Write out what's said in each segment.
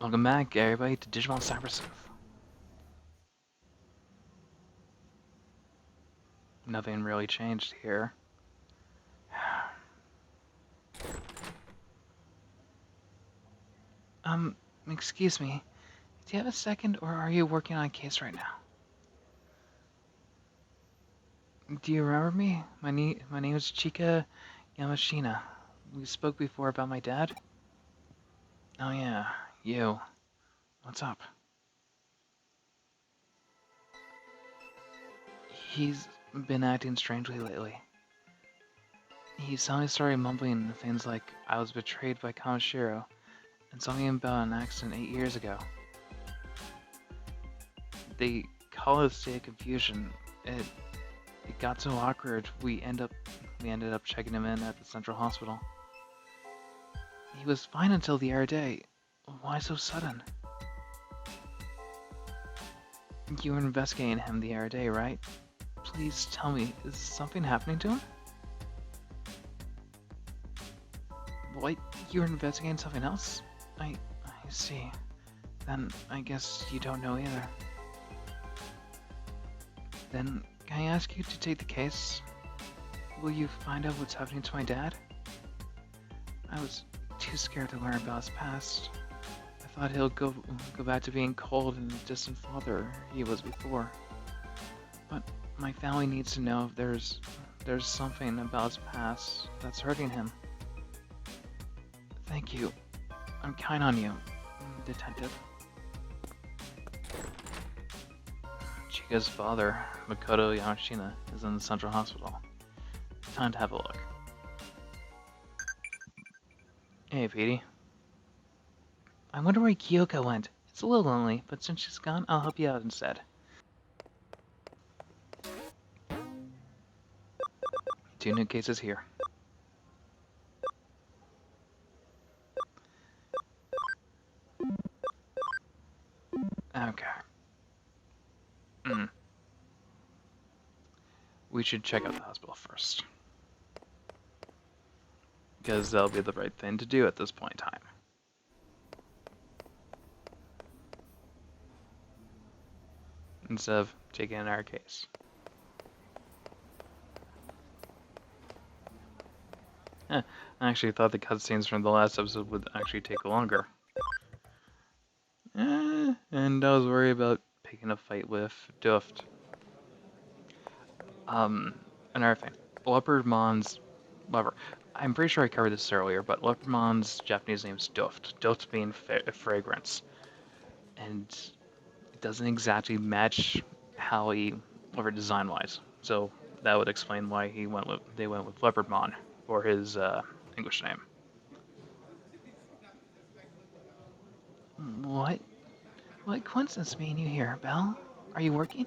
Welcome back, everybody, to Digimon CyberSleuth. Nothing really changed here. Excuse me. Do you have a second, or are you working on a case right now? Do you remember me? My name is Chika Yamashina. We spoke before about my dad? Oh yeah, you. What's up? He's been acting strangely lately. He suddenly started mumbling things like, I was betrayed by Kamashiro, and something about an accident 8 years ago. They call it a state of confusion. It got so awkward. We ended up checking him in at the central hospital. He was fine until the other day. Why so sudden? You were investigating him the other day, right? Please tell me, is something happening to him? What? You were investigating something else? I see. Then I guess you don't know either. Then can I ask you to take the case? Will you find out what's happening to my dad? I was too scared to learn about his past. I thought he'll go back to being cold and distant father he was before. But my family needs to know if there's something about his past that's hurting him. Thank you. I'm kind on you, Detective. Chika's father, Makoto Yamashina, is in the central hospital. Time to have a look. Hey, Petey. I wonder where Kyoko went. It's a little lonely, but since she's gone, I'll help you out instead. 2 new cases here. Okay. We should check out the hospital first. Because that'll be the right thing to do at this point in time. Instead of taking in our case. I actually thought the cutscenes from the last episode would actually take longer. And I was worried about picking a fight with Duft. Another thing. Leopardmon's... Whatever. I'm pretty sure I covered this earlier, but Leopardmon's Japanese name is Duft. Duft being fragrance. And it doesn't exactly match how he... whatever design-wise. So that would explain why they went with Leopardmon for his English name. What? What coincidence mean you here, Belle? Are you working?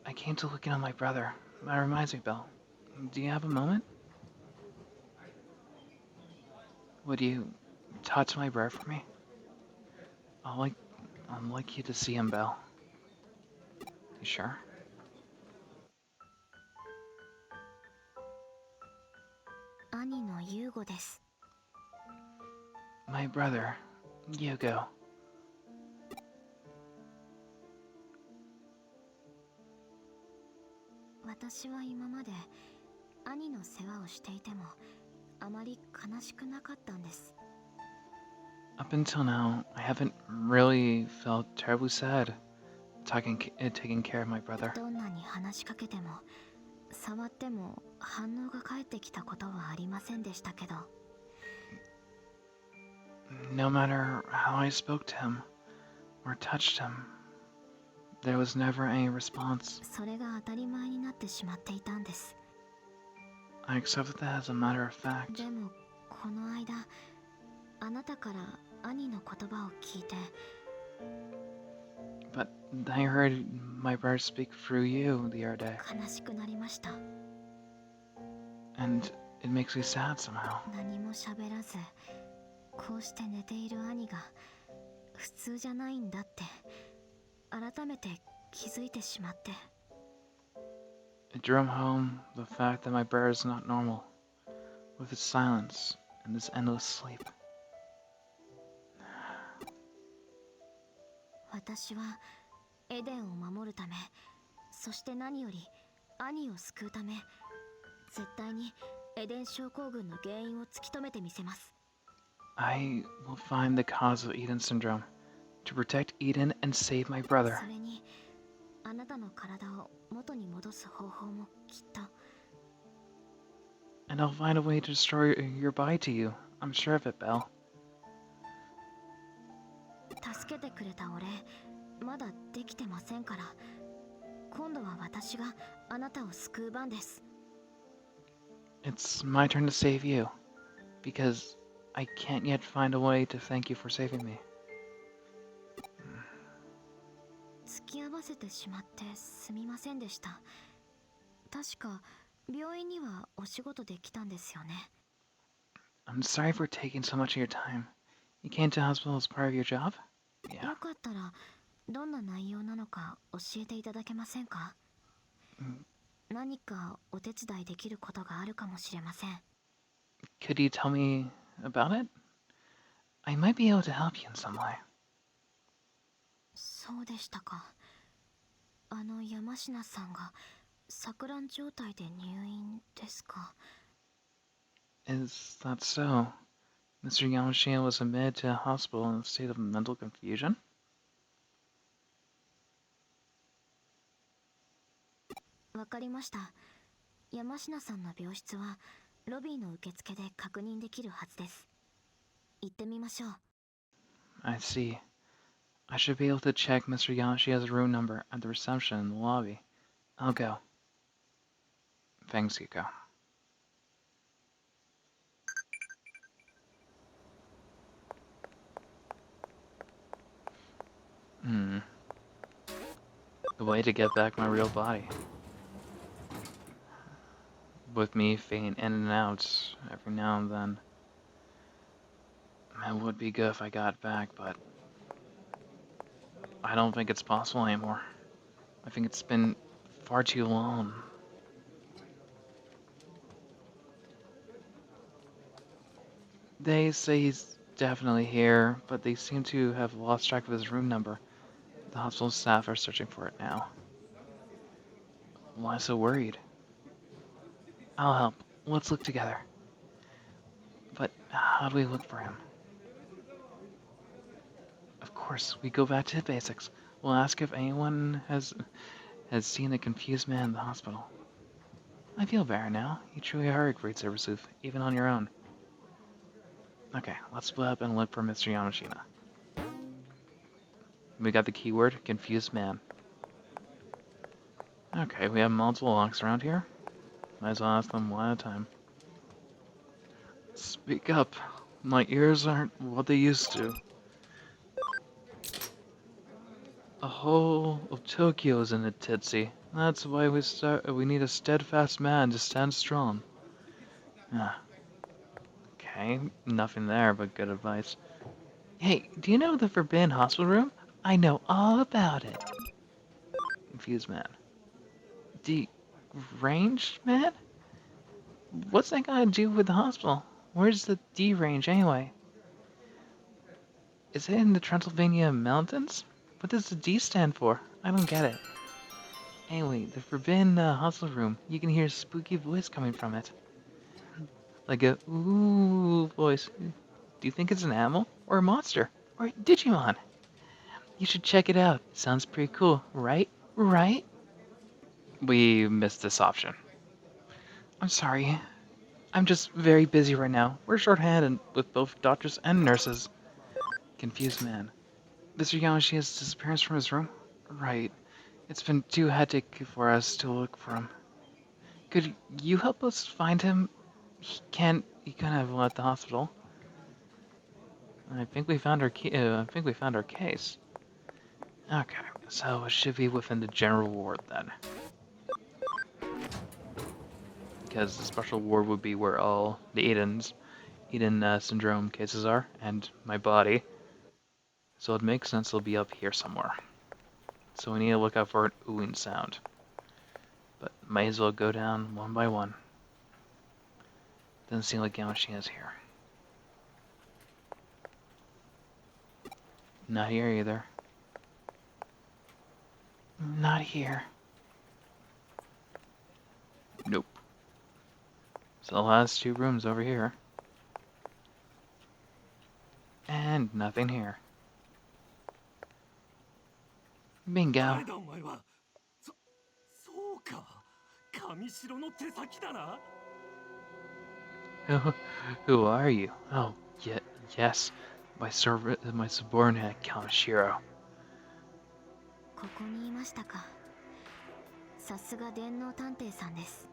I came to look in on my brother. That reminds me, Belle. Do you have a moment? Would you talk to my brother for me? I'd like you to see him, Belle. You sure? My brother, Yugo. 私は今まで兄の世話をしていてもあまり悲しくなかったんです。 Up until now, I haven't really felt terribly sad taking care of my brother. どんなに話しかけても触っても反応が返ってきたことはありませんでしたけど。 No matter how I spoke to him or touched him, there was never any response. それが当たり前になってしまっていたんです。 I accepted that as a matter of fact. でもこの間あなたから兄の言葉を聞いて。 But I heard my brother speak through you the other day. 悲しくなりました。 And it makes me sad somehow. 何も喋らずこうして寝ている兄が普通じゃないんだって改めて気づいてしまって。 It drove home the fact that my brother is not normal, with his silence and his endless sleep. 私はエデンを守るため、そして何より兄を救うため、絶対にエデン症候群の原因を突き止めてみせます。 I will find the cause of Eden syndrome to protect Eden and save my brother. それにあなたの体を元に戻す方法もきっと。 And I'll find a way to restore your body to you. I'm sure of it, Belle. 助けてくれたお礼まだできてませんから、今度は私があなたを救う番です。 It's my turn to save you, because I can't yet find a way to thank you for saving me. 付き合わせてしまってすみませんでした。確か病院にはお仕事で来たんですよね。 I'm sorry for taking so much of your time. You came to the hospital as part of your job? Yeah. よかったらどんな内容なのか教えていただけませんか？ Mm, 何かお手伝いできることがあるかもしれません。 Could you tell me about it? I might be able to help you in some way. そうでしたか。あの山科さんが錯乱状態で入院ですか？ Is that so? Mr. Yamashina was admitted to a hospital in a state of mental confusion? わかりました。山科さんの病室はロビーの受付で確認できるはずです。行ってみましょう。 I see. I should be able to check Mr. Yamashina's room number at the reception in the lobby. I'll go. Thanks, Yuko. Hmm. The way to get back my real body. With me fading in and out every now and then. It would be good if I got back, but I don't think it's possible anymore. I think it's been far too long. They say he's definitely here, but they seem to have lost track of his room number. The hospital staff are searching for it now. Why so worried? I'll help. Let's look together. But how do we look for him? Of course, we go back to the basics. We'll ask if anyone has seen a confused man in the hospital. I feel better now. You truly are a great CyberSleuth, even on your own. Okay, let's split up and look for Mr. Yamashina. We got the keyword, confused man. Okay, we have multiple locks around here. Might as well ask them one at a time. Speak up. My ears aren't what they used to. The whole of Tokyo is in a titsy. That's why we need a steadfast man to stand strong. Ah, okay, nothing there but good advice. Hey, do you know the forbidden hospital room? I know all about it. Confused man. Deranged man? What's that got to do with the hospital? Where's the D range anyway? Is it in the Transylvania mountains? What does the D stand for? I don't get it. Anyway, the forbidden hospital room. You can hear a spooky voice coming from it. Like a ooh voice. Do you think it's an animal? Or a monster? Or a Digimon? You should check it out. Sounds pretty cool, right? Right? We missed this option. I'm sorry. I'm just very busy right now. We're short-handed with both doctors and nurses. Confused man. Mr. Yamashita's disappearance from his room? Right. It's been too hectic for us to look for him. Could you help us find him? He can't have left the hospital. I think we found our key. I think we found our case. Okay, so it should be within the general ward then, because the special ward would be where all the Eden syndrome cases are, and my body. So it makes sense it'll be up here somewhere. So we need to look out for an oohing sound. But might as well go down one by one. Doesn't seem like Yamashina's here. Not here either. Not here. Nope. So the last two rooms over here. And nothing here. Bingo. 誰だお前は。そうか。神城の手先だな。Who are you? Oh, yes. My subordinate, Kamishiro. ここにいましたか。さすが電脳探偵さんです。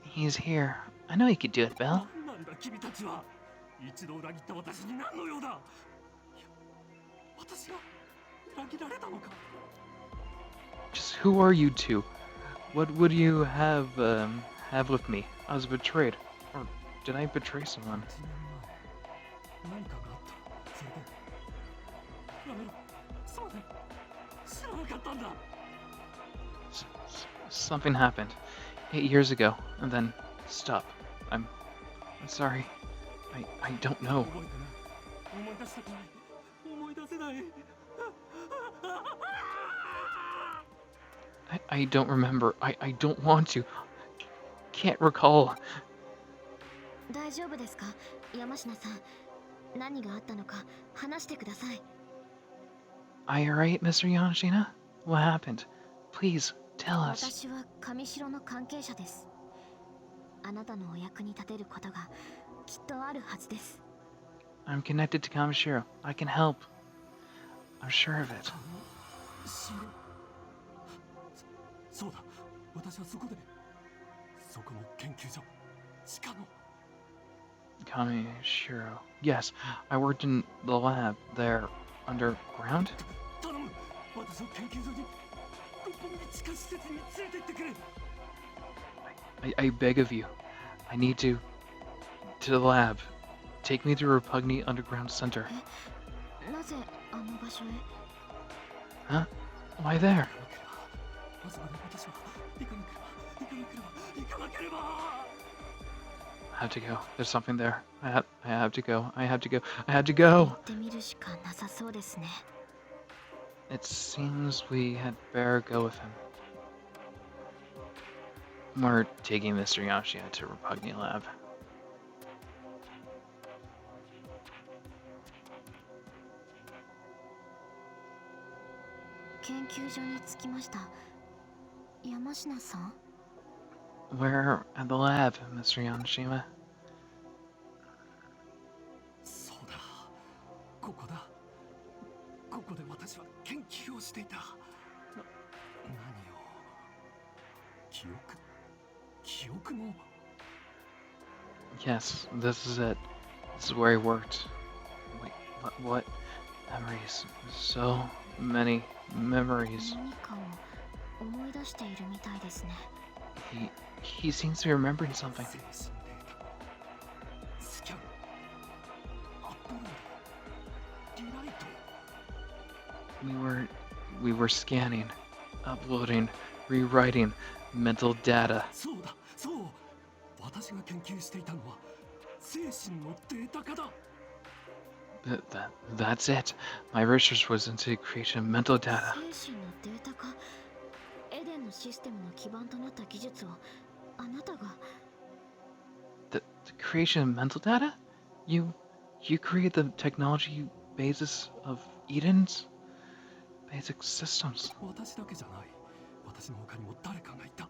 He's here. I know you could do it, Belle. なんだ君たちは。一度裏切った私に何の用だ。いや、私が裏切られたのか。Just who are you two? What would you have with me? I was betrayed. Or did I betray someone? 1年前、何かがあった。それで。やめろ。すまない。知らなかったんだ。Something happened 8 years ago, and then stop. I'm sorry. I don't know. 覚えてない。思い出したくない。思い出せない。I don't remember. I don't want to. Can't recall. 大丈夫ですか、山科さん。何があったのか話してください。 Are you alright, Mr. Yamashina? What happened? Please, tell us. 私は神城の関係者です。あなたのお役に立てることがきっとあるはずです。 I'm connected to Kamishiro. I can help. I'm sure of it. そうだ。私はそこで。そこの研究所。地下の。 Kamishiro. Yes, I worked in the lab there underground. 頼む。私を研究所に。六本木地下施設に連れて行ってくれ。I beg of you. I need to the lab. Take me to Repugni Underground Center. なぜあの場所へ。 Huh? Why there? まずは私は行かなければ。 I have to go. There's something there. I have to go. I have to go. 行ってみるしかなさそうですね。 It seems we had better go with him. We're taking Mr. Yashia to Repugni Lab. 研究所に着きました。山科さん。 We're at the lab, Mr. Yamashima. そうだ。ここだ。ここで私は研究をしていた。何を。記憶の。 Yes, this is it. This is where he worked. Wait, what? Memories. So many memories. 何かを思い出しているみたいですね。 He seems to be remembering something. 精神データ。スキャン。アップロード。リライト。We were scanning, uploading, rewriting mental data. そうだ。そう。私が研究していたのは精神のデータ化だ。 That's it. My research was into creation of mental data. 精神のデータ化。エデンのシステムの基盤となった技術をあなたが。 The creation of mental data? You create the technology basis of Eden's basic systems. 私だけじゃない。私の他にも誰かがいた。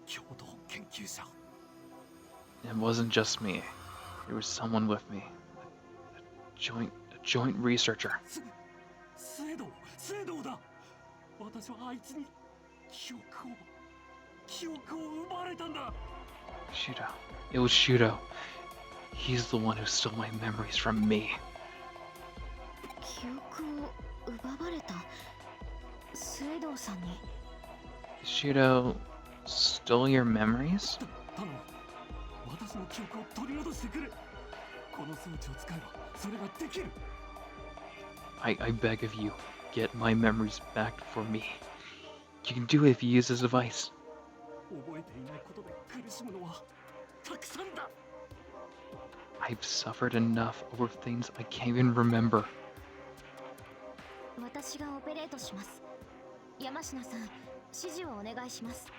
共同研究者。 It wasn't just me. There was someone with me. A joint researcher. スエドウだ。私はあいつに記憶を奪われたんだ。 Shudo. It was Shudo. He's the one who stole my memories from me. 記憶を奪われた。スエドウさんに。 Shudo stole your memories? 頼む。私の記憶を取り戻してくれ。この装置を使えばそれができる。 I beg of you, get my memories back for me. You can do it if you use this device. 覚えていないことで苦しむのはたくさんだ。 I've suffered enough over things I can't even remember. 私がオペレートします。山科さん、指示をお願いします。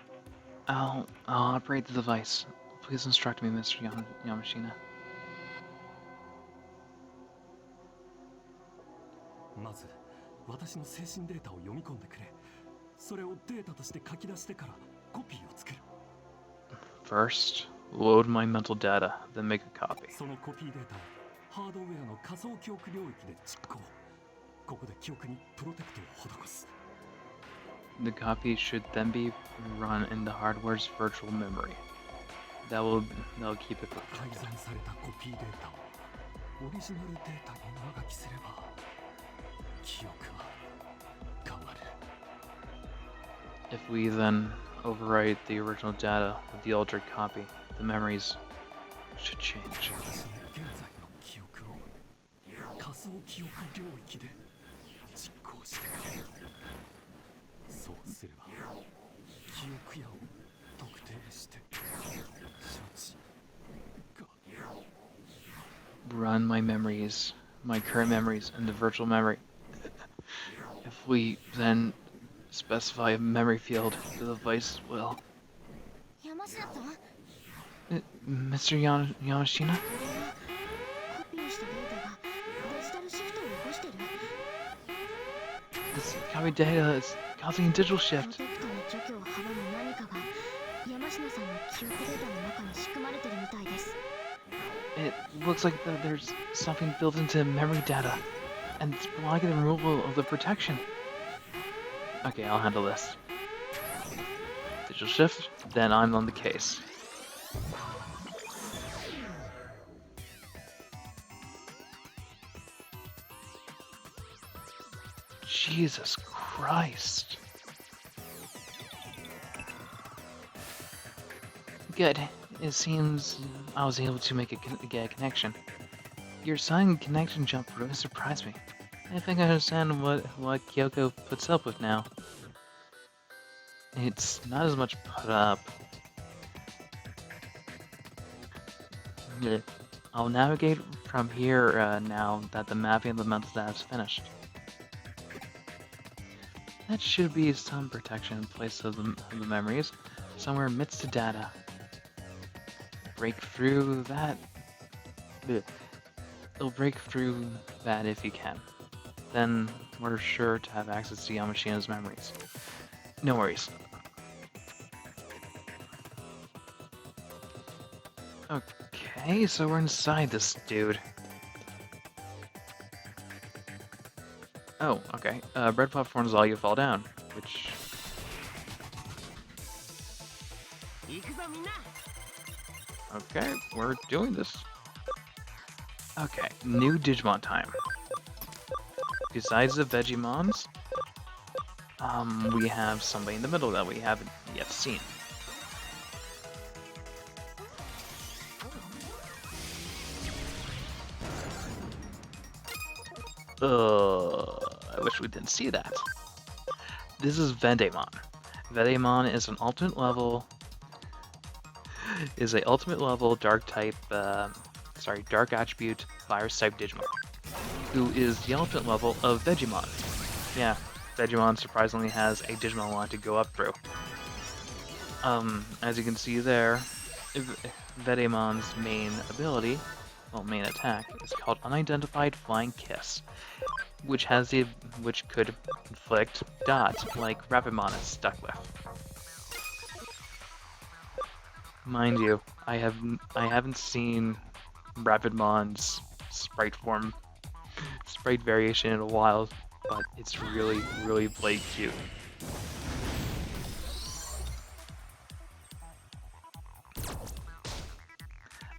I'll operate the device. Please instruct me, Mr. Yamashina. まず私の精神データを読み込んでくれ。それをデータとして書き出してからコピーを作る。 First, load my mental data, then make a copy. そのコピーデータをハードウェアの仮想記憶領域で実行。ここで記憶にプロテクトを施す。 The copy should then be run in the hardware's virtual memory. That'll keep it 改 protected. ざんされたコピーデータをオリジナルデータに上書きすれば記憶は変わる。 If we then overwrite the original data with the altered copy, the memories should change. 私の現在の記憶を仮想記憶領域で実行してくれ。そうすれば記憶やを特定して処置が。 Run my memories, my current memories, in the virtual memory. If we then specify a memory field, the device will. 山科さん、こ Mr. Yamashina? れはコピーしたデータがデジタルシフトを起こしてる。 This copy data is causing a digital プ shift. ロテクトの除去を阻む何かが山科さんの記憶データの中に仕組まれてるみたいです。 It looks like there's something built into memory data, and it's blocking the removal of the protection. Okay, I'll handle this. Digital shift, then I'm on the case. Jesus Christ. Good. It seems I was able to get a connection. Your sudden connection jump really surprised me. I think I understand what Kyoko puts up with now. It's not as much put up. I'll navigate from here now that the mapping of the mental data is finished. That should be some protection in place of the memories, somewhere amidst the data. Break through that. It'll break through that if you can. Then we're sure to have access to Yamashina's memories. No worries. Okay, so we're inside this dude. Oh, okay. Red platforms allow you to fall down, which... 行くぞみんな。 Okay, we're doing this. Okay, new Digimon time. Besides the Vegemons, we have somebody in the middle that we haven't yet seen. I wish we didn't see that. This is Vendemon. Vendemon is an ultimate level dark attribute virus type Digimon, who is the ultimate level of Vegemon. Yeah, Vegemon surprisingly has a Digimon line to go up through. As you can see there, Vedemon's main ability, main attack, is called Unidentified Flying Kiss, which could inflict dots like Rapidmon is stuck with. Mind you, I haven't seen Rapidmon's sprite variation in a while, but it's really, really played cute.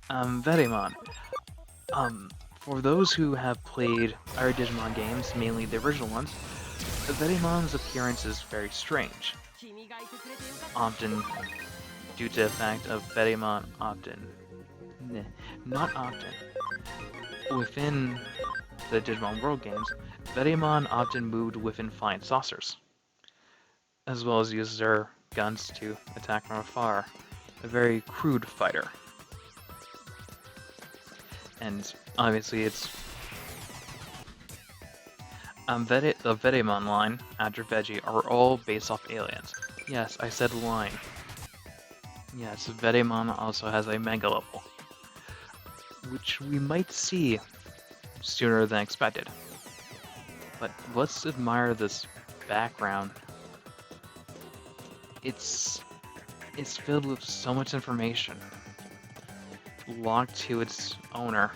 Vetemon. For those who have played our Digimon games, mainly the original ones, Vetemon's appearance is very strange. Often due to the fact of Vetemon not often. Within the Digimon World games, Vetemon often moved within flying saucers, as well as used their guns to attack from afar. A very crude fighter. And obviously The Vetemon line, after Veggie, are all based off aliens. Yes, I said line. Yes, Vetemon also has a Mega level, which we might see sooner than expected. But let's admire this background. It's filled with so much information, locked to its owner.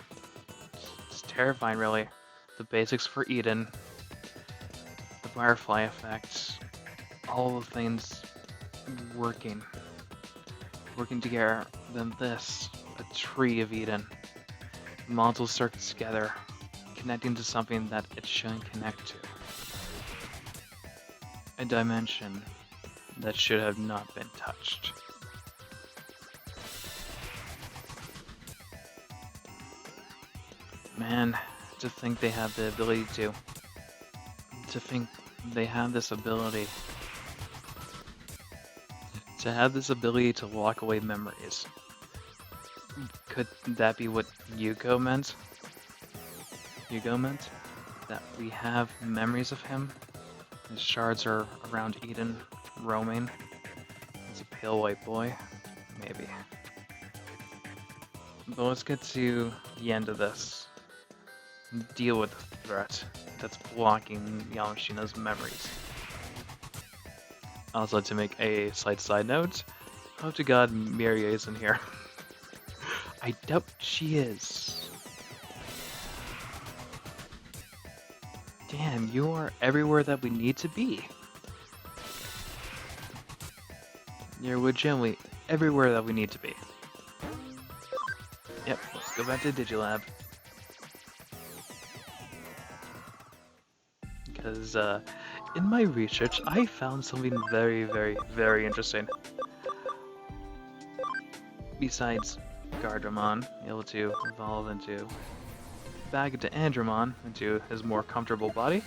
It's terrifying, really. The basics for Eden, the butterfly effect, all the things working together. Then this, a tree of Eden. Modules circuits together, connecting to something that it shouldn't connect to. A dimension that should have not been touched. Man, to think they have the ability to think they have this ability. To have this ability to lock away memories. Could that be what Yugo meant? Yugo meant? That we have memories of him? His shards are around Eden, roaming. As a pale white boy? Maybe. But let's get to the end of this. Deal with the threat that's blocking Yamashina's memories. Also, to make a slight side note, hope to God Miria isn't here. I doubt she is. Damn, you are everywhere that we need to be. You're legitimately everywhere that we need to be. Yep, let's go back to Digilab. Because, in my research, I found something very, very, very interesting. Besides Gardramon, able to evolve back into Andromon, into his more comfortable body.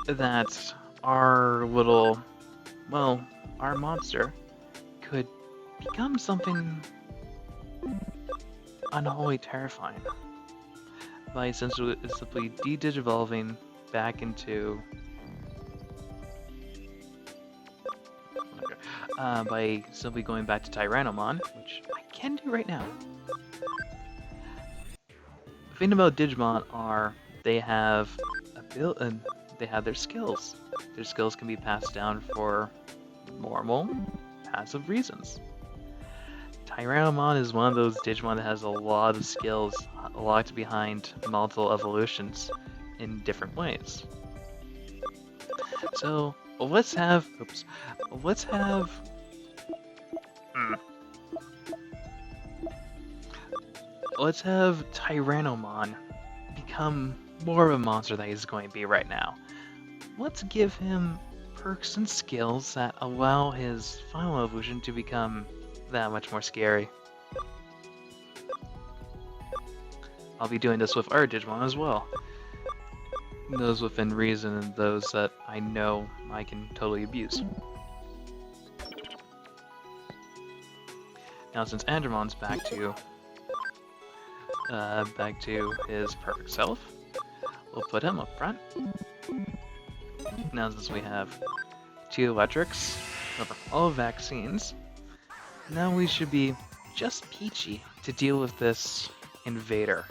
That our little, well, our monster could become something unholy terrifying by essentially simply de-digivolving back into by simply going back to Tyrannomon, which I can do right now. The thing about Digimon are they have they have their skills. Their skills can be passed down for normal, passive reasons. Tyrannomon is one of those Digimon that has a lot of skills locked behind multiple evolutions in different ways. So let's have Tyrannomon become more of a monster that he's going to be right now. Let's give him perks and skills that allow his final evolution to become that much more scary. I'll be doing this with our Digimon as well. Those within reason and those that I know I can totally abuse. Now since Andromon's back to his perfect self, we'll put him up front. Now since we have 2 electrics, over all vaccines, now we should be just peachy to deal with this invader.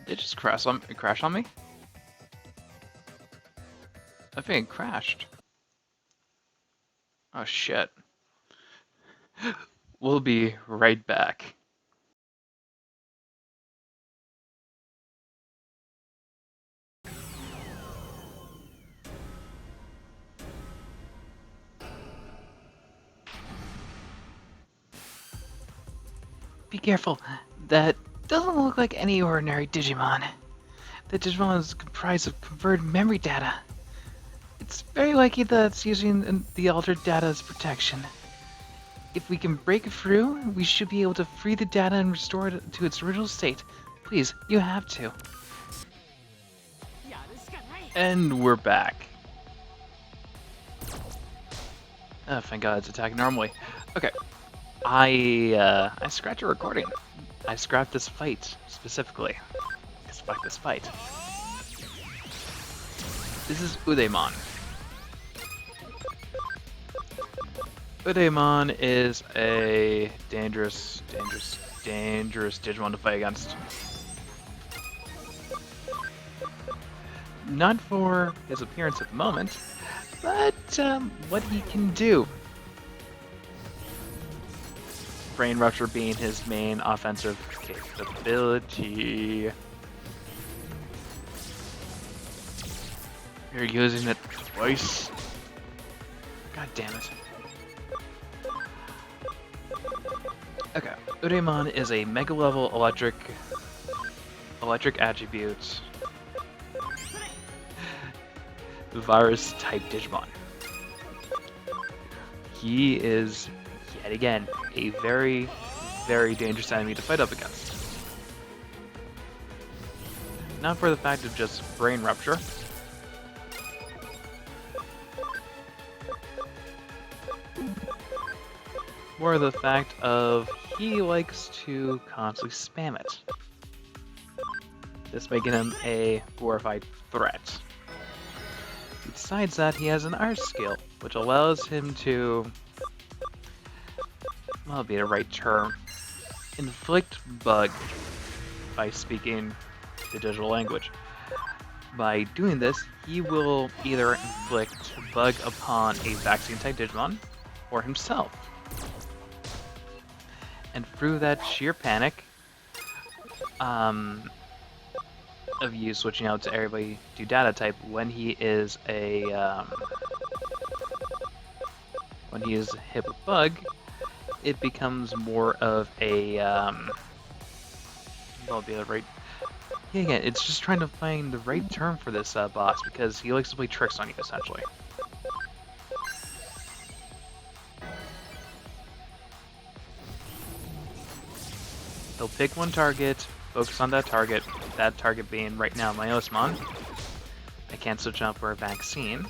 Did it just crash on me? I think it crashed. Oh shit. We'll be right back. Be careful. That doesn't look like any ordinary Digimon. The Digimon is comprised of converted memory data. It's very likely that it's using the altered data as protection. If we can break through, we should be able to free the data and restore it to its original state. Please, you have to. And we're back. Oh, thank God, it's attacking normally. Okay, I scrapped a recording. I scrapped this fight specifically. Because fuck this fight. This is Udaemon. Udaemon is a dangerous Digimon to fight against. Not for his appearance at the moment, but what he can do. Brain Rupture being his main offensive capability. You're using it twice. God damn it. Okay, Udaemon is a mega level electric attribute virus type Digimon. He is yet again a very, very dangerous enemy to fight up against. Not for the fact of just brain rupture. More the fact of he likes to constantly spam it. This making him a glorified threat. Besides that, he has an art skill, which allows him to, well, be the right term, inflict bug by speaking the digital language. By doing this, he will either inflict bug upon a vaccine-type Digimon, or himself. And through that sheer panic of you switching out to everybody to data type, when he is hit with bug, it becomes more of a well, be the right. Yeah, again, it's just trying to find the right term for this boss because he likes to play tricks on you essentially. He'll pick one target, focus on that target being right now my Osmon. I can't switch out for a vaccine.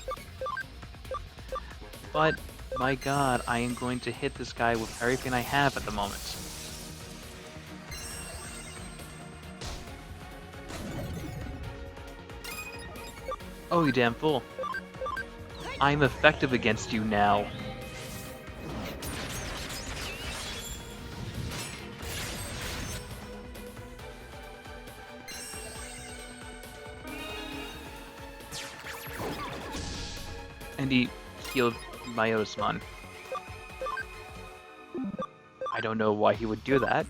But, my god, I am going to hit this guy with everything I have at the moment. Oh, you damn fool. I'm effective against you now. And he healed my Osmon. I don't know why he would do that.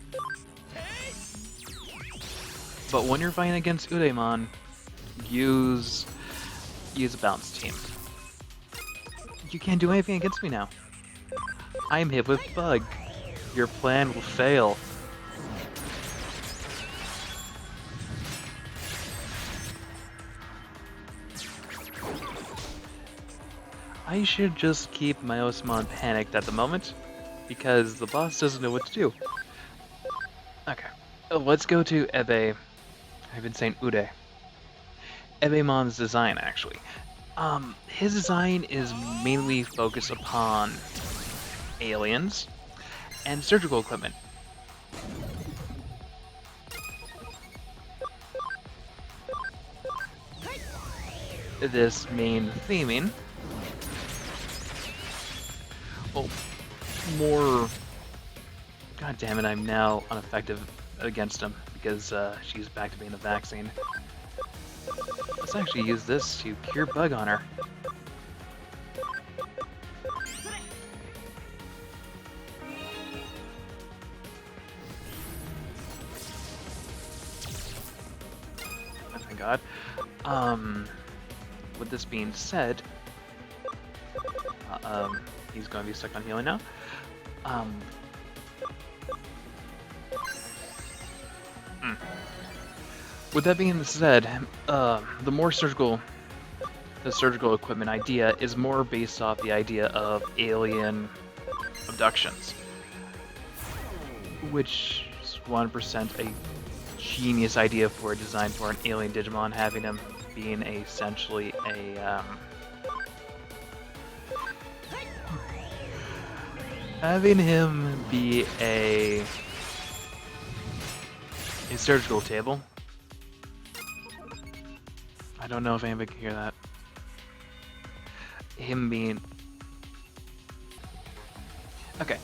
But when you're fighting against Udaemon, use a balance team. You can't do anything against me now. I'm hit with bug. Your plan will fail. I should just keep my Osmon panicked at the moment, because the boss doesn't know what to do. Okay, let's go to Ebe. I've been saying Ude. Ebemon's design, actually. His design is mainly focused upon aliens and surgical equipment. This main theming, well, more. God damn it! I'm now ineffective against him because she's back to being a vaccine. Let's actually use this to cure bug on her. Oh, thank God. With this being said, he's going to be stuck on healing now. With that being said, the surgical equipment idea is more based off the idea of alien abductions, which is 1% a genius idea for a design for an alien Digimon, having him being essentially a having him be a surgical table. I don't know if anybody can hear that. Him being okay.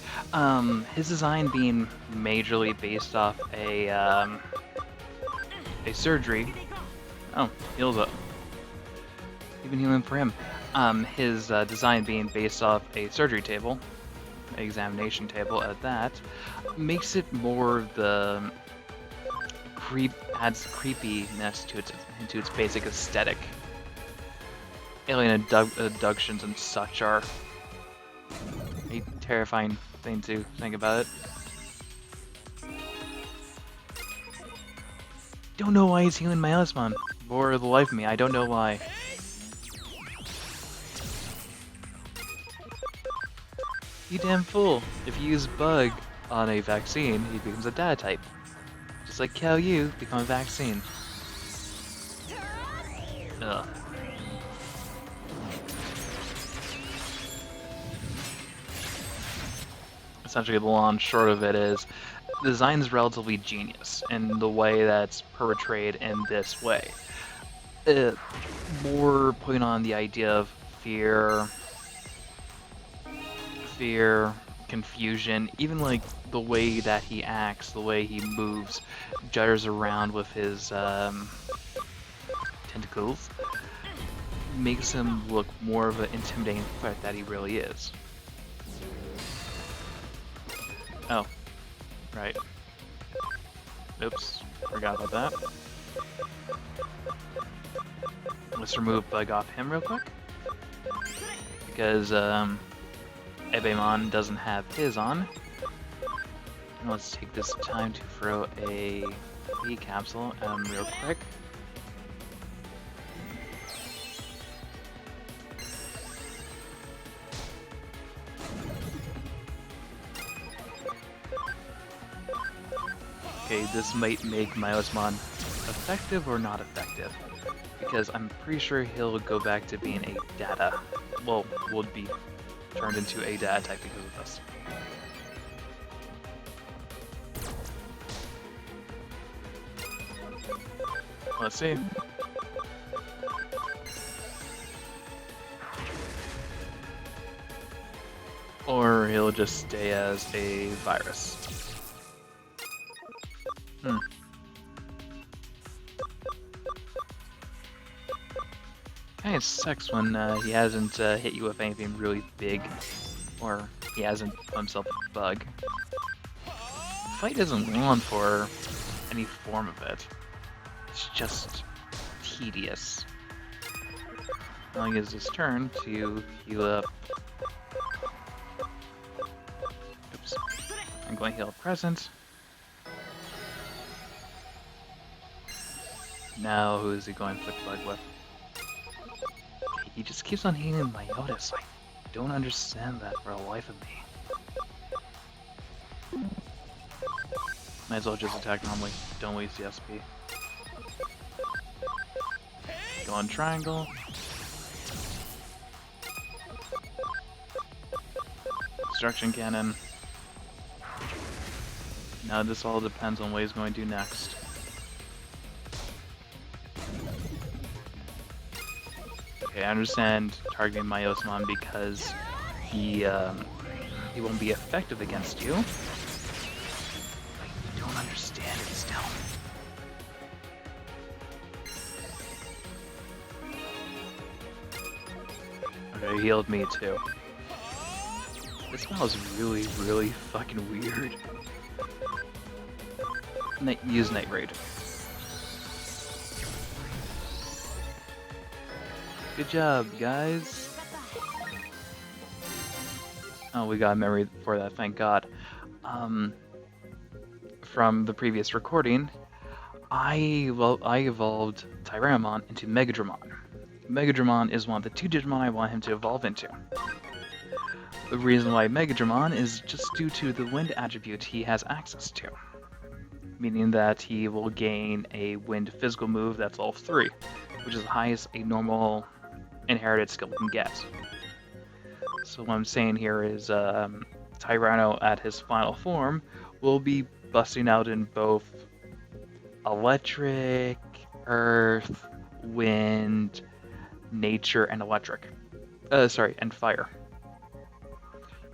His design being majorly based off a surgery. Oh, heals up. Even healing for him. His design being based off a surgery table, examination table at that, makes it more the adds creepiness to its basic aesthetic. Alien abductions and such are a terrifying thing to think about it. Don't know why he's healing my Elismon. For the life of me, I don't know why. You damn fool. If you use Bug on a vaccine, he becomes a data type. Just like Cal U become a vaccine. Ugh. Essentially, the long and short of it is, the design is relatively genius in the way that's portrayed in this way. More putting on the idea of fear, confusion, even like the way that he acts, the way he moves, jutters around with his tentacles, makes him look more of an intimidating threat that he really is. Oh, right. Oops, forgot about that. Let's remove Bug off him real quick, because Ebemon doesn't have his on. And let's take this time to throw a B capsule at him real quick. Okay, this might make Miosmon effective or not effective, because I'm pretty sure he'll go back to being a data, well, would be turned into a data type because of this. Let's see. Or he'll just stay as a virus. Kinda sucks when he hasn't hit you with anything really big, or he hasn't put himself a bug. The fight isn't long for any form of it. It's just tedious. Now he uses his turn to heal up. Oops. I'm going to heal present. Now who is he going to flick bug with? He just keeps on healing my Otis. I don't understand that for the life of me. Might as well just attack normally. Don't waste the SP. Go on triangle. Destruction cannon. Now this all depends on what he's going to do next. Okay, I understand targeting my Osman because he won't be effective against you. I don't understand it still. Okay, he healed me too. This smells really, really fucking weird. Use Night Raid. Good job, guys. Oh, we got a memory for that, thank God. From the previous recording, I evolved Tyrannomon into Megadramon. Megadramon is one of the two Digimon I want him to evolve into. The reason why Megadramon is just due to the wind attribute he has access to, meaning that he will gain a wind physical move that's all 3, which is the highest a normal inherited skill can get. So what I'm saying here is Tyranno at his final form will be busting out in both electric, earth, wind, nature, and electric. And fire.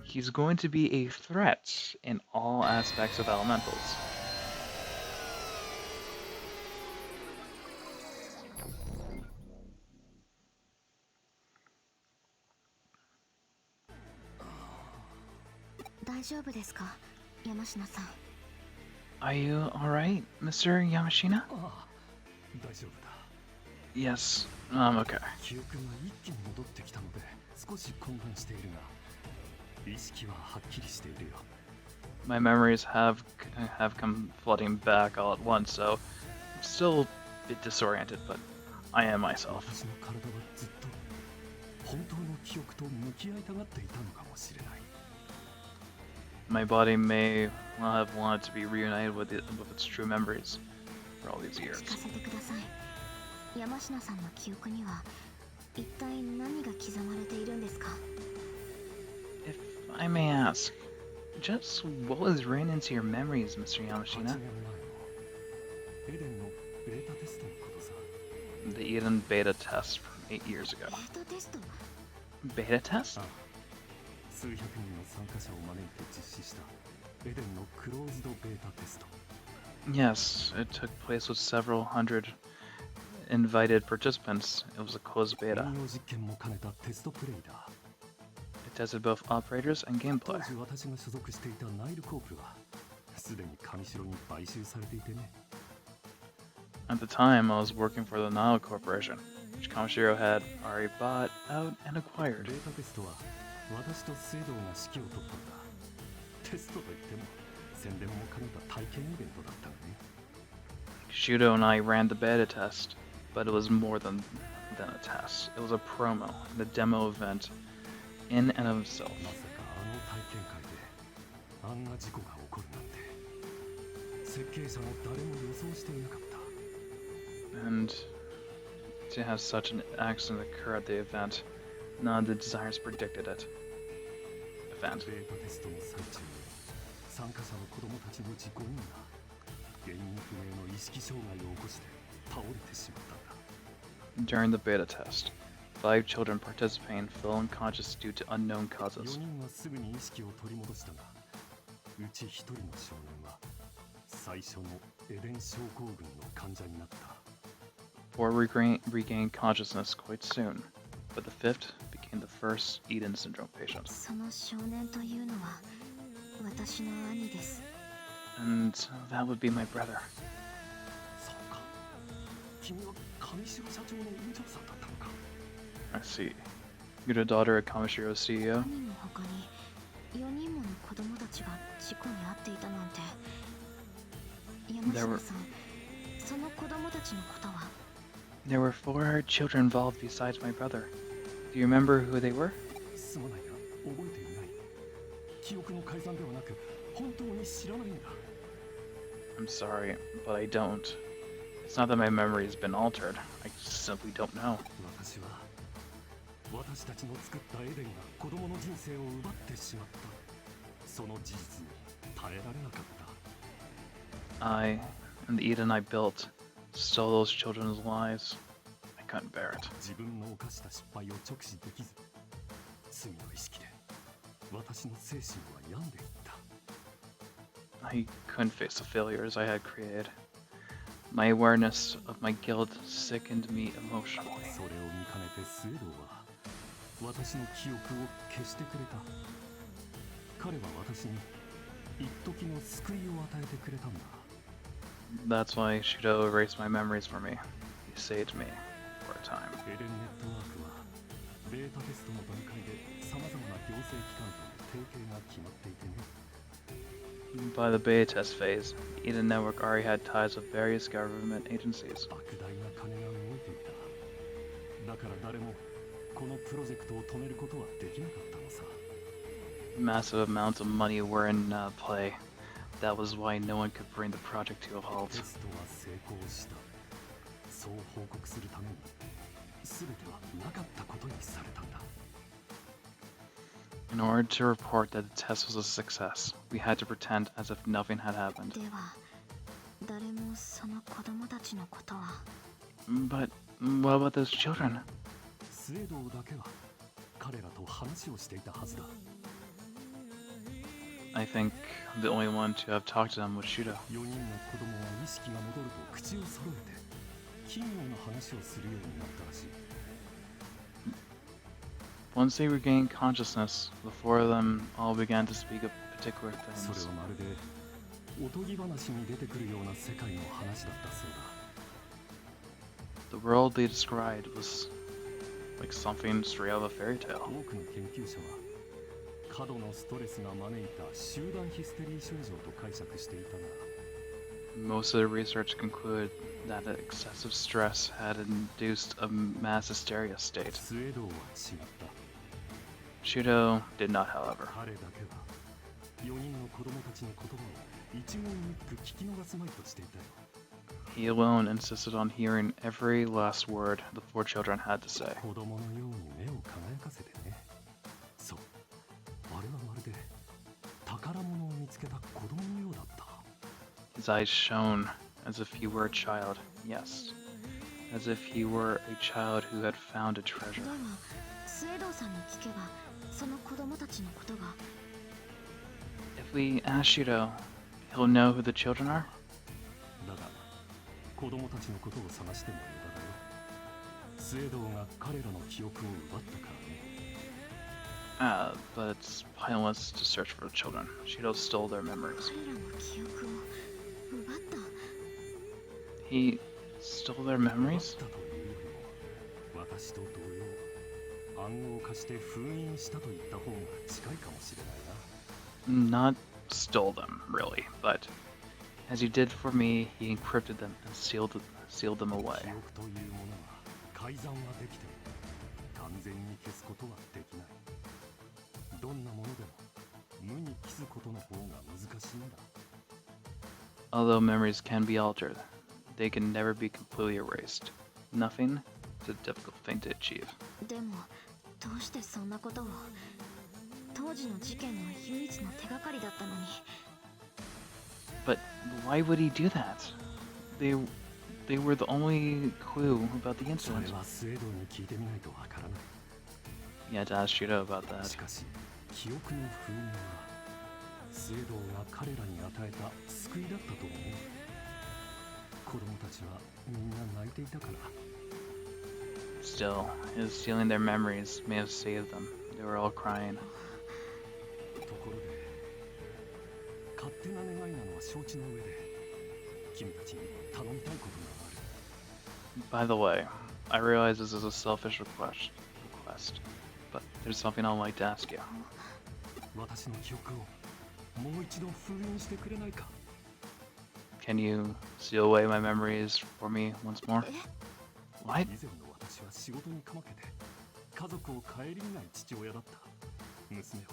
He's going to be a threat in all aspects of elementals. Are you alright, Mr. Yamashina? ああ、大丈夫だ。 Yes, I'm okay. 記憶が一気に戻ってきたので少し混乱しているが、意識ははっきりしているよ。 My memories have come flooding back all at once, so I'm still a bit disoriented, but I am myself. 私の体はずっと本当の記憶と向き合いたがっていたのかもしれない。 My body may well have wanted to be reunited with its true memories for all these years. 聞かせてください。山科さんの記憶には一体何が刻まれているんですか？ If I may ask, just what was written into your memories, Mr. 8 Yamashina? 年前のエデンのベータテストのことさ。 The Eden beta test from 8 years ago. ベータテスト？ Beta test? ああ、数百人の参加者を招いて実施したエデンのクローズドベータテスト。 Yes, it took place with several hundred invited participants. It was a closed 運 beta. 用実験も兼ねたテストプレイだ。 It tested both operators and 当 gameplay. 時私が所属していたナイルコープはすでに上城に買収されていてね。 At the time, I was working for the Nile Corporation, which Kamishiro had already bought out and acquired. ベータテストは私と水道が指揮を執ったんだ。テストといっても宣伝も兼ねた体験イベントだったのね。 Shudo and I ran the beta test, but it was more than a test. It was a promo, and a demo event in and of itself. まさかあの体験会であんな事故が起こるなんて設計者も誰も予想していなかった。 And to have such an accident occur at the event, none of the designers predicted it. Event. ベータテストの最中に参加者の子供たちのうち5人が原因不明の意識障害を起こして倒れてしまったんだ。 During the beta test, 5 children participating fell unconscious due to unknown 4 causes. 人はすぐに意識を取り戻したが、うち1人の少年は最初のエデン症候群の患者になった。 4 regained consciousness quite soon, but the 5th became the first Eden syndrome patient. その少年というのは私の兄です。 And that would be my brother. そうか。君は上白社長の院長さんだったのか。 I see. You're the daughter of Kamashiro's CEO? 兄の他に4人もの子供たちが事故に遭っていたなんて。山科さん、その子供たちのことは？ There were 4 children involved besides my brother. Do you remember who they were? すまないが覚えていない。記憶の改ざんではなく本当に知らないんだ。 I'm sorry, but I don't. It's not that my memory has been altered. I simply don't know. 私は私たちの作ったエデンが子供の人生を奪ってしまった。その事実に耐えられなかった。 I, and the Eden I built, stole those children's lives. I couldn't bear it. 自分の犯した失敗を直視できず、罪の意識で私の精神は病んでいった。 I couldn't face the failures I had created. My awareness of my guilt sickened me emotionally. それを見かねてスエドは私の記憶を消してくれた。彼は私に一時の救いを与えてくれたんだ。 That's why Shudo erased my memories for me. He saved me for a time. エデンネットワークはベータテストの段階で様々な行政機関との提携が決まっていてね。By the beta test phase, the Eden Network already had ties with various government agencies. 莫大な金が動いていた。だから誰もこのプロジェクトを止めることはできなかったのさ。Massive amounts of money were in play. That was why no one could bring the project to a テ halt. ストは成功した。そう報告するために全てはなかったことにされたんだ。In order to report that the test was a success, we had to pretend as if nothing had happened. では誰もその子供たちのことは。 But what about those children? スエドウだけは彼らと話をしていたはずだ。 I think the only one to have talked to them was Shudo. 4人の子供は意識が戻ると口を揃えて奇妙な話をするようになったらしい。 Once they regained consciousness, the four of them all began to speak of particular それ things. はまるでおとぎ話に出てくるような世界の話だったそうだ。 The world they described was like something straight out of a fairy tale. 多くの研究者は過度のストレスが招いた集団ヒステリー症状と解釈していたが、 Most of the research concluded that excessive stress had induced a mass hysteria state. スエドウは違った。 Shudo did not, however. 彼だけは4人の子供たちの言葉を一言一句聞き逃すまいとしていたよ。 He alone insisted on hearing every last word the four children had to say. 子供のように目を輝かせてね。そう、あれはまるで宝物を見つけた子供のようだった。 His eyes shone as if he were a child. Yes, as if he were a child who had found a treasure. ではスエドウさんに聞けばその子供たちのことが。 If we ask Shudo, he'll know who the children are? だが子供たちのことを探しても無駄だよ。スエドウが彼らの記憶を奪ったからね。 But it's pointless to search for the children. Shudo stole their memories. 彼らの記憶を奪った。 He stole their 奪っ memories? たというよりも私と同様暗号化して封印したと言った方が近いかもしれないな。 Not stole them, really, but as he did for me, he encrypted them and sealed them away. 記憶というものは改ざんはできても完全に消すことはできない。どんなものでも無に帰すことの方が難しいんだ。 Although memories can be altered, they can never be completely erased. Nothing is a difficult thing to achieve. でもどうしてそんなことを。当時の事件の唯一の手がかりだったのに。 But why would he do that? They were the only clue about the それ incident. はスエドウに聞いてみないとわからない。 You had to ask Shudo about し that. かし記憶の封印はスエドウが彼らに与えた救いだったと思う。子供たちはみんな泣いていたから。 Still, his stealing their memories may have saved them. They were all crying. ところで勝手な願いなのは承知の上で君たちに頼みたいことがある。 By the way, I realize this is a selfish request, but there's something I'd like to ask you. 私の記憶をもう一度封印してくれないか。 Can you seal away my memories for me once more? え What? 以前の私は仕事にかまけて家族を顧みない父親だった。娘を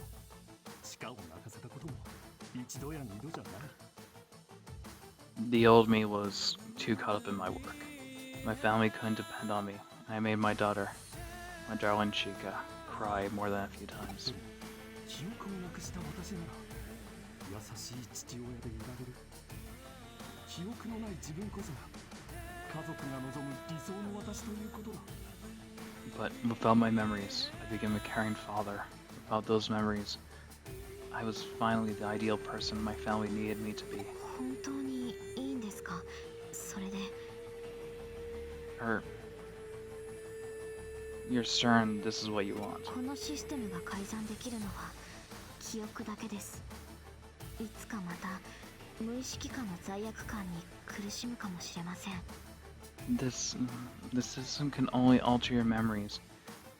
鹿を泣かせたことも一度や二度じゃない。 The old me was too caught up in my work. My family couldn't depend on me. I made my daughter, my darling Chica, cry more than a few times. 記憶をなくした私なら優しい父親でいられる。記憶のない自分こそが家族が望む理想の私ということだ。 But without my memories, I became a caring father. Without those memories, I was finally the ideal person my family needed me to be. 本当にいいんですかそれで。 You're certain this is what you want. このシステムが改ざんできるのは記憶だけです。いつかまた無意識下の罪悪感に苦しむかもしれません。 This system can only alter your memories.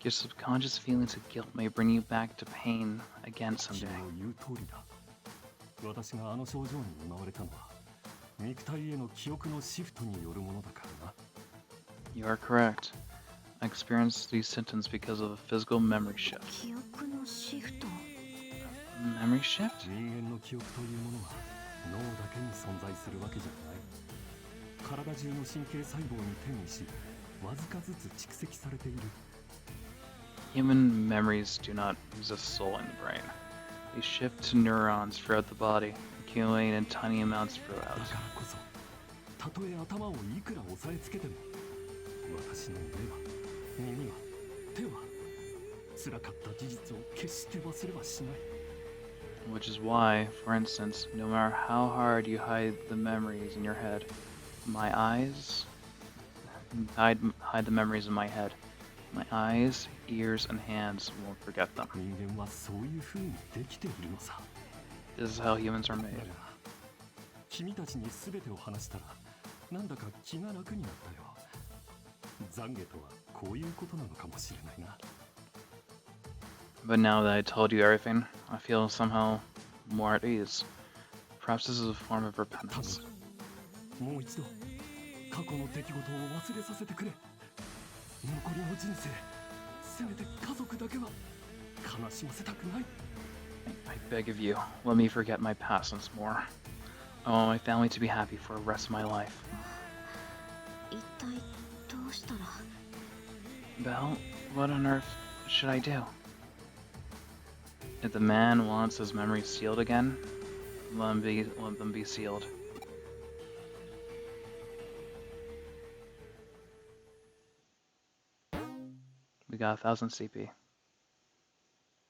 Your subconscious feelings of guilt may bring you back to pain again 君 someday. の言う通りだ。私があの症状に見舞われたのは肉体への記憶のシフトによるものだからな。 You are correct. I experienced these symptoms because of a physical memory shift. 記憶のシフト。 Memory shift? 人間の記憶というものは脳だけに存在するわけじゃない。体中の神経細胞に転移し、わずかずつ蓄積されている。 Human memories do not possess soul in the brain. They shift to neurons throughout the body, accumulating in tiny amounts だ throughout. からこそ、たとえ頭をいくら押さえつけても、私の目は、耳は、手は、辛かった事実を決して忘れはしない。 Which is why, for instance, no matter how hard you hide the memories in your head, my eyes hide the memories in my head. My eyes, ears, and hands won't forget them. 人間はそういう風にできているのさ。 This is how humans are だ made. が、君たちに全てを話したら、なんだか気が楽になったよ。懺悔とはこういうことなのかもしれないな。 But now that I told you everything, I feel somehow more at ease. Perhaps this is a form of 多 repentance. 分もう一度過去の出来事を忘れさせてくれ。残りの人生、せめて家族だけは悲しませたくない。 I beg of you, let me forget my past once more. I want my family to be happy for the rest of my life. 一体どうしたら。 Belle, what on earth should I do? If the man wants his memories sealed again, let them be sealed. We got 1000 CP.